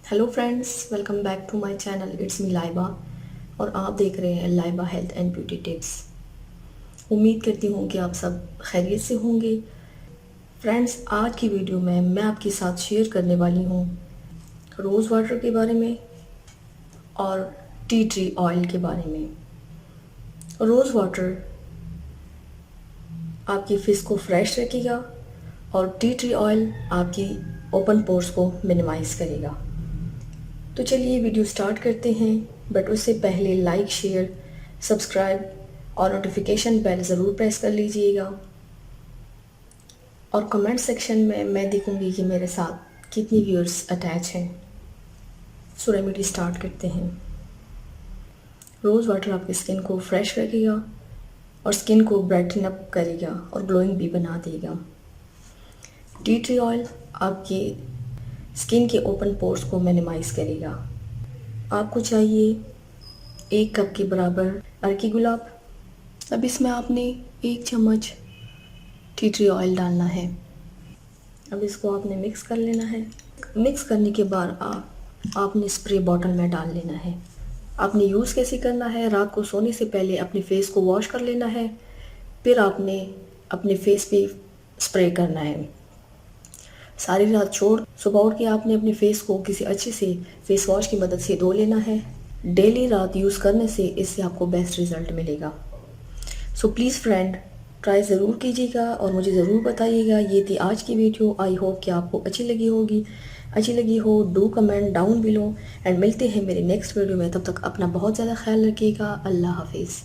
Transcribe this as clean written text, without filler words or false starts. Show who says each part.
Speaker 1: Hello friends, welcome back to my channel. It's me Laiba और आप देख रहे हैं Laiba health and beauty tips. उम्मीद करती हूँ कि आप सब खैरियत से होंगे। फ्रेंड्स, आज की वीडियो में मैं आपके साथ शेयर करने वाली हूँ रोज़ वाटर के बारे में और टी ट्री ऑयल के बारे में। रोज़ वाटर आपकी फेस को फ्रेश रखेगा और टी ट्री ऑयल आपकी ओपन पोर्स को मिनिमाइज़ करेगा। तो चलिए वीडियो स्टार्ट करते हैं, बट उससे पहले लाइक, शेयर, सब्सक्राइब और नोटिफिकेशन बेल ज़रूर प्रेस कर लीजिएगा। और कमेंट सेक्शन में मैं देखूंगी कि मेरे साथ कितनी व्यूअर्स अटैच हैं। सो रेमेडी स्टार्ट करते हैं। रोज़ वाटर आपकी स्किन को फ्रेश रखेगा और स्किन को ब्राइटन अप करेगा और ग्लोइंग भी बना देगा। टी ट्री ऑयल आपकी स्किन के ओपन पोर्स को मिनिमाइज़ करेगा। आपको चाहिए 1 कप के बराबर अर्की गुलाब। अब इसमें आपने 1 चम्मच टी ट्री ऑयल डालना है। अब इसको आपने मिक्स कर लेना है। मिक्स करने के बाद आपने स्प्रे बॉटल में डाल लेना है। आपने यूज़ कैसे करना है, रात को सोने से पहले अपने फेस को वॉश कर लेना है, फिर आपने अपने फेस पे स्प्रे करना है। सारी रात छोड़ सुबह उठ के आपने अपने फेस को किसी अच्छे से फेस वॉश की मदद से धो लेना है। डेली रात यूज़ करने से इससे आपको बेस्ट रिज़ल्ट मिलेगा। सो प्लीज़ फ्रेंड, ट्राई ज़रूर कीजिएगा और मुझे ज़रूर बताइएगा। ये थी आज की वीडियो। आई होप कि आपको अच्छी लगी हो। Do comment down below and मिलते हैं मेरे नेक्स्ट वीडियो में। तब तक अपना बहुत ज़्यादा ख्याल रखिएगा। अल्लाह हाफिज़।